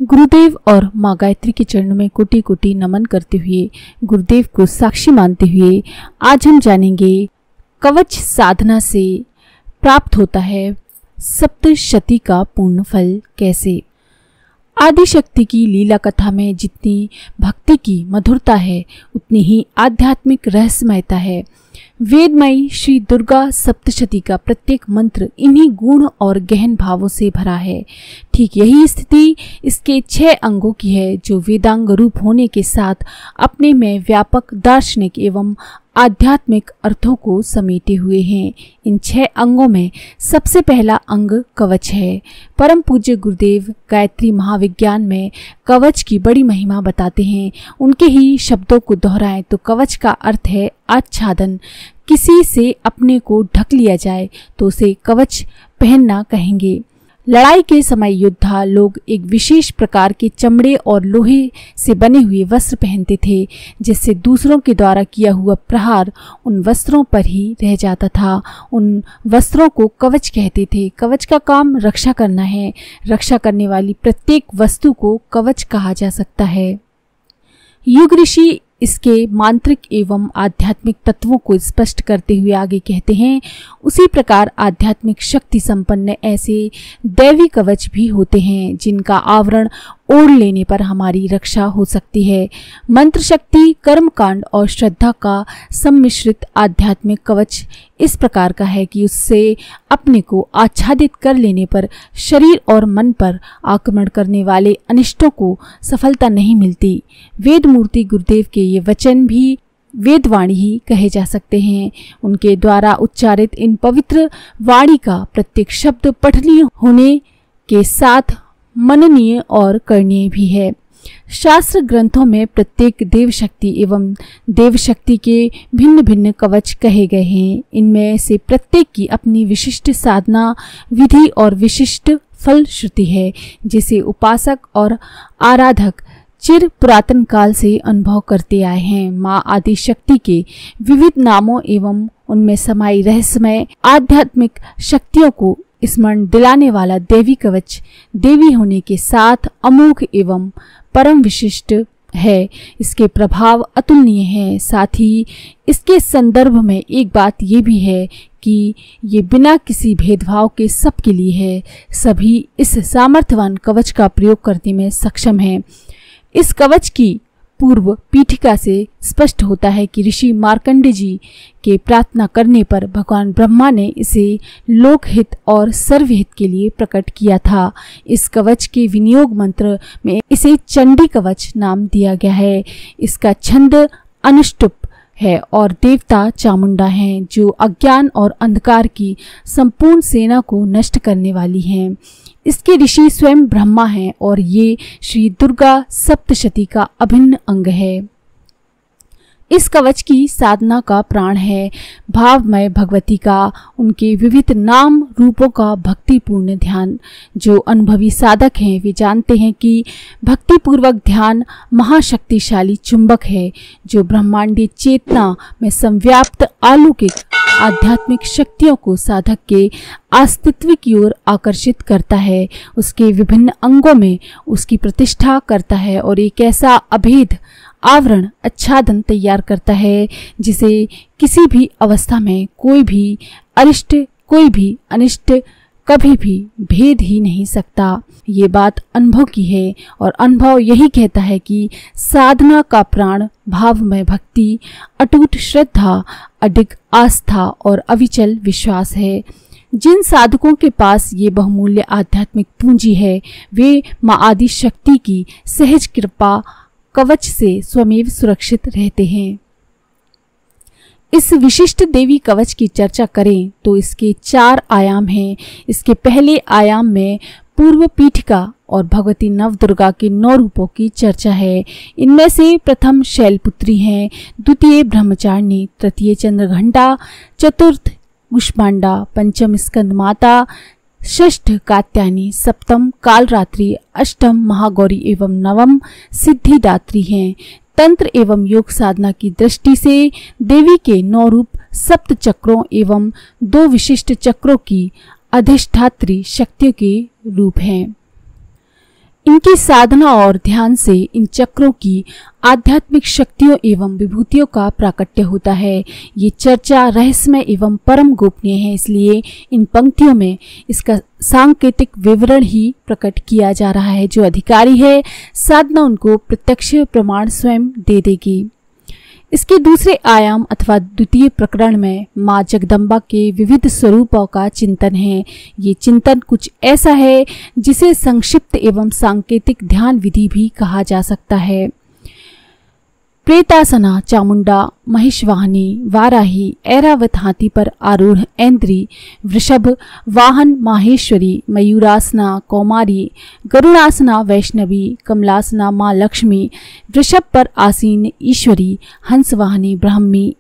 गुरुदेव और माँ गायत्री के चरणों में कोटि कोटि नमन करते हुए, गुरुदेव को साक्षी मानते हुए आज हम जानेंगे कवच साधना से प्राप्त होता है सप्तशती का पूर्ण फल कैसे। आदिशक्ति की लीला कथा में जितनी भक्ति की मधुरता है उतनी ही आध्यात्मिक रहस्यमयता है। वेदमयी श्री दुर्गा सप्तशती का प्रत्येक मंत्र इन्हीं गुण और गहन भावों से भरा है। ठीक यही स्थिति इसके 6 अंगों की है जो वेदांग रूप होने के साथ अपने में व्यापक दार्शनिक एवं आध्यात्मिक अर्थों को समेटे हुए हैं। इन 6 अंगों में सबसे पहला अंग कवच है। परम पूज्य गुरुदेव गायत्री महाविज्ञान में कवच की बड़ी महिमा बताते हैं। उनके ही शब्दों को दोहराएं तो कवच का अर्थ है आच्छादन। किसी से अपने को ढक लिया जाए तो उसे कवच पहनना कहेंगे। लड़ाई के समय योद्धा लोग एक विशेष प्रकार के चमड़े और लोहे से बने हुए वस्त्र पहनते थे, जिससे दूसरों के द्वारा किया हुआ प्रहार उन वस्त्रों पर ही रह जाता था। उन वस्त्रों को कवच कहते थे। कवच का काम रक्षा करना है। रक्षा करने वाली प्रत्येक वस्तु को कवच कहा जा सकता है। युग ऋषि इसके मांत्रिक एवं आध्यात्मिक तत्वों को स्पष्ट करते हुए आगे कहते हैं, उसी प्रकार आध्यात्मिक शक्ति संपन्न ऐसे दैवी कवच भी होते हैं जिनका आवरण ओढ़ लेने पर हमारी रक्षा हो सकती है। मंत्र शक्ति, कर्मकांड और श्रद्धा का सम्मिश्रित आध्यात्मिक कवच इस प्रकार का है कि उससे अपने को आच्छादित कर लेने पर शरीर और मन पर आक्रमण करने वाले अनिष्टों को सफलता नहीं मिलती। वेद मूर्ति गुरुदेव के ये वचन भी वेदवाणी ही कहे जा सकते हैं। उनके द्वारा उच्चारित इन पवित्र वाणी का प्रत्येक शब्द पठनीय होने के साथ मननीय और करणीय भी है। शास्त्र ग्रंथों में प्रत्येक देव शक्ति एवं देव शक्ति के भिन्न भिन्न कवच कहे गए हैं। इनमें से प्रत्येक की अपनी विशिष्ट साधना विधि और विशिष्ट फल श्रुति है, जिसे उपासक और आराधक चिर पुरातन काल से अनुभव करते आए हैं। माँ आदि शक्ति के विविध नामों एवं उनमें समाई रहस्यमय आध्यात्मिक शक्तियों को स्मरण दिलाने वाला देवी कवच देवी होने के साथ अमोघ एवं परम विशिष्ट है। इसके प्रभाव अतुलनीय है। साथ ही इसके संदर्भ में एक बात ये भी है कि ये बिना किसी भेदभाव के सबके लिए है। सभी इस सामर्थ्यवान कवच का प्रयोग करने में सक्षम हैं। इस कवच की पूर्व पीठिका से स्पष्ट होता है कि ऋषि मार्कंडेय जी के प्रार्थना करने पर भगवान ब्रह्मा ने इसे लोकहित और सर्वहित के लिए प्रकट किया था। इस कवच के विनियोग मंत्र में इसे चंडी कवच नाम दिया गया है। इसका छंद अनुष्टुप है और देवता चामुंडा हैं, जो अज्ञान और अंधकार की संपूर्ण सेना को नष्ट करने वाली हैं। इसके ऋषि स्वयं ब्रह्मा हैं और ये श्री दुर्गा सप्तशती का अभिन्न अंग है। इस कवच की साधना का प्राण है भावमय भगवती का उनके विविध नाम रूपों का भक्तिपूर्ण ध्यान। जो अनुभवी साधक हैं वे जानते हैं कि भक्तिपूर्वक ध्यान महाशक्तिशाली चुंबक है, जो ब्रह्मांडीय चेतना में संव्याप्त अलौकिक आध्यात्मिक शक्तियों को साधक के अस्तित्व की ओर आकर्षित करता है, उसके विभिन्न अंगों में उसकी प्रतिष्ठा करता है और एक ऐसा अभेद आवरण आच्छादन तैयार करता है जिसे किसी भी अवस्था में कोई भी अनिष्ट कभी भी भेद ही नहीं सकता। ये बात अनुभव की है और अनुभव यही कहता है कि साधना का प्राण भावमय भक्ति, अटूट श्रद्धा, अडिग आस्था और अविचल विश्वास है। जिन साधकों के पास ये बहुमूल्य आध्यात्मिक पूंजी है वे माँ आदि शक्ति की सहज कृपा कवच से स्वमेव सुरक्षित रहते हैं। इस विशिष्ट देवी कवच की चर्चा करें तो इसके 4 आयाम हैं। इसके पहले आयाम में पूर्व पीठिका और भगवती नवदुर्गा के 9 रूपों की चर्चा है। इनमें से प्रथम शैलपुत्री हैं, द्वितीय ब्रह्मचारिणी, तृतीय चंद्रघंटा, चतुर्थ कुष्मांडा, पंचम स्कंद माता, षष्ठ कात्यायनी, सप्तम कालरात्रि, अष्टम महागौरी एवं नवम सिद्धिदात्री हैं। तंत्र एवं योग साधना की दृष्टि से देवी के 9 रूप सप्त चक्रों एवं 2 विशिष्ट चक्रों की अधिष्ठात्री शक्तियों के रूप हैं। इनकी साधना और ध्यान से इन चक्रों की आध्यात्मिक शक्तियों एवं विभूतियों का प्राकट्य होता है। ये चर्चा रहस्यमय एवं परम गोपनीय है, इसलिए इन पंक्तियों में इसका सांकेतिक विवरण ही प्रकट किया जा रहा है। जो अधिकारी है साधना उनको प्रत्यक्ष प्रमाण स्वयं दे देगी। इसके दूसरे आयाम अथवा द्वितीय प्रकरण में माँ जगदम्बा के विविध स्वरूपों का चिंतन है। ये चिंतन कुछ ऐसा है जिसे संक्षिप्त एवं सांकेतिक ध्यान विधि भी कहा जा सकता है। प्रेतासना चामुंडा, महिषवाहिनी, वाराही, ऐरावत हाथी पर आरूढ़ ऐन्द्री, वृषभ वाहन माहेश्वरी, मयूरासना कौमारी, गरुड़ासना वैष्णवी, कमलासना माँ लक्ष्मी, वृषभ पर आसीन ईश्वरी, हंसवाहिनी ब्राह्मी।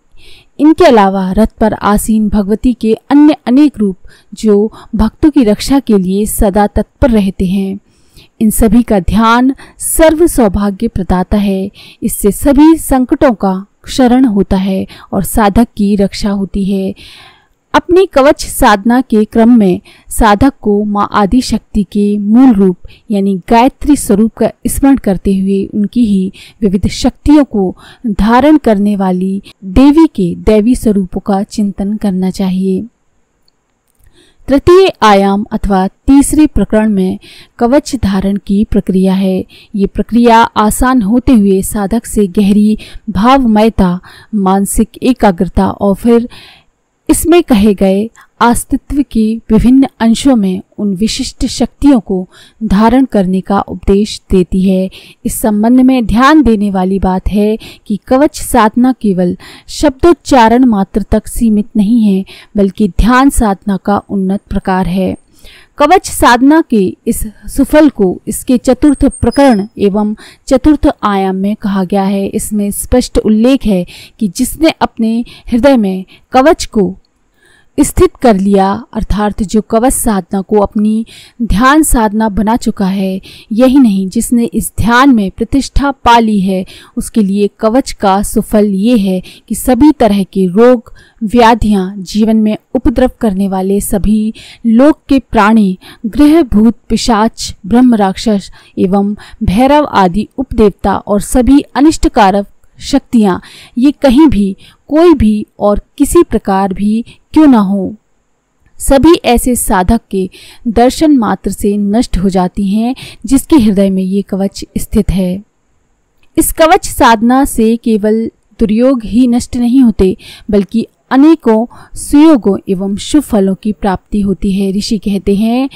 इनके अलावा रथ पर आसीन भगवती के अन्य अनेक रूप जो भक्तों की रक्षा के लिए सदा तत्पर रहते हैं। इन सभी का ध्यान सर्व सौभाग्य प्रदाता है। इससे सभी संकटों का क्षरण होता है और साधक की रक्षा होती है। अपनी कवच साधना के क्रम में साधक को माँ आदि शक्ति के मूल रूप यानी गायत्री स्वरूप का स्मरण करते हुए उनकी ही विविध शक्तियों को धारण करने वाली देवी के दैवी स्वरूपों का चिंतन करना चाहिए। तृतीय आयाम अथवा तीसरे प्रकरण में कवच धारण की प्रक्रिया है। ये प्रक्रिया आसान होते हुए साधक से गहरी भावमयता, मानसिक एकाग्रता और फिर इसमें कहे गए अस्तित्व के विभिन्न अंशों में उन विशिष्ट शक्तियों को धारण करने का उपदेश देती है। इस संबंध में ध्यान देने वाली बात है कि कवच साधना केवल शब्दोच्चारण मात्र तक सीमित नहीं है, बल्कि ध्यान साधना का उन्नत प्रकार है। कवच साधना के इस सुफल को इसके चतुर्थ प्रकरण एवं चतुर्थ आयाम में कहा गया है। इसमें स्पष्ट उल्लेख है कि जिसने अपने हृदय में कवच को स्थित कर लिया, अर्थात जो कवच साधना को अपनी ध्यान साधना बना चुका है, यही नहीं जिसने इस ध्यान में प्रतिष्ठा पा ली है, उसके लिए कवच का सुफल ये है कि सभी तरह के रोग व्याधियां, जीवन में उपद्रव करने वाले सभी लोक के प्राणी, ग्रह भूत पिशाच, ब्रह्म राक्षस एवं भैरव आदि उपदेवता और सभी अनिष्टकारक शक्तियां, ये कहीं भी कोई भी और किसी प्रकार भी क्यों न हो, सभी ऐसे साधक के दर्शन मात्र से नष्ट हो जाती हैं जिसके हृदय में ये कवच स्थित है। इस कवच साधना से केवल दुर्योग ही नष्ट नहीं होते, बल्कि अनेकों सुयोगों एवं शुभ फलों की प्राप्ति होती है। ऋषि कहते हैं,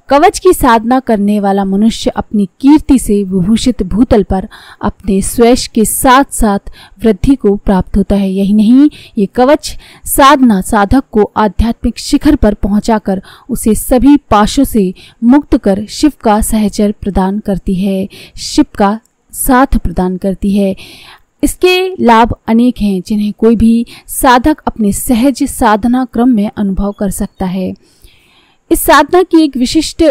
कवच की साधना करने वाला मनुष्य अपनी कीर्ति से विभूषित भूतल पर अपने स्वयं के साथ साथ वृद्धि को प्राप्त होता है। यही नहीं, ये कवच साधना साधक को आध्यात्मिक शिखर पर पहुंचाकर उसे सभी पाशों से मुक्त कर शिव का सहचर प्रदान करती है, शिव का साथ प्रदान करती है। इसके लाभ अनेक हैं जिन्हें कोई भी साधक अपने सहज साधना क्रम में अनुभव कर सकता है। इस साधना की एक विशिष्ट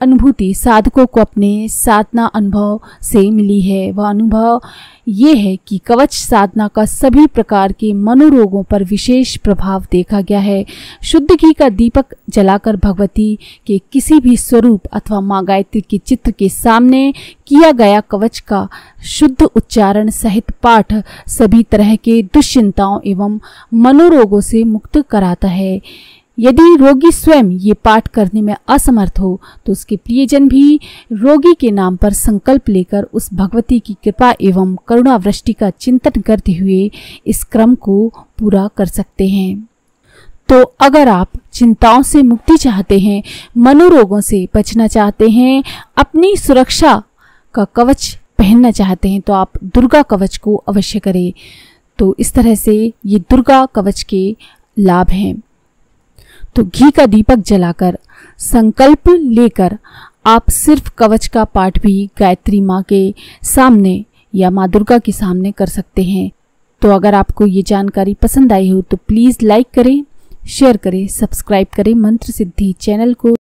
अनुभूति साधकों को अपने साधना अनुभव से मिली है। वह अनुभव ये है कि कवच साधना का सभी प्रकार के मनोरोगों पर विशेष प्रभाव देखा गया है। शुद्ध घी का दीपक जलाकर भगवती के किसी भी स्वरूप अथवा माँ गायत्री के चित्र के सामने किया गया कवच का शुद्ध उच्चारण सहित पाठ सभी तरह के दुश्चिंताओं एवं मनोरोगों से मुक्त कराता है। यदि रोगी स्वयं ये पाठ करने में असमर्थ हो तो उसके प्रियजन भी रोगी के नाम पर संकल्प लेकर उस भगवती की कृपा एवं करुणा वृष्टि का चिंतन करते हुए इस क्रम को पूरा कर सकते हैं। तो अगर आप चिंताओं से मुक्ति चाहते हैं, मनोरोगों से बचना चाहते हैं, अपनी सुरक्षा का कवच पहनना चाहते हैं, तो आप दुर्गा कवच को अवश्य करें। तो इस तरह से ये दुर्गा कवच के लाभ हैं। तो घी का दीपक जलाकर संकल्प लेकर आप सिर्फ कवच का पाठ भी गायत्री माँ के सामने या माँ दुर्गा के सामने कर सकते हैं। तो अगर आपको ये जानकारी पसंद आई हो तो प्लीज़ लाइक करें, शेयर करें, सब्सक्राइब करें मंत्र सिद्धि चैनल को।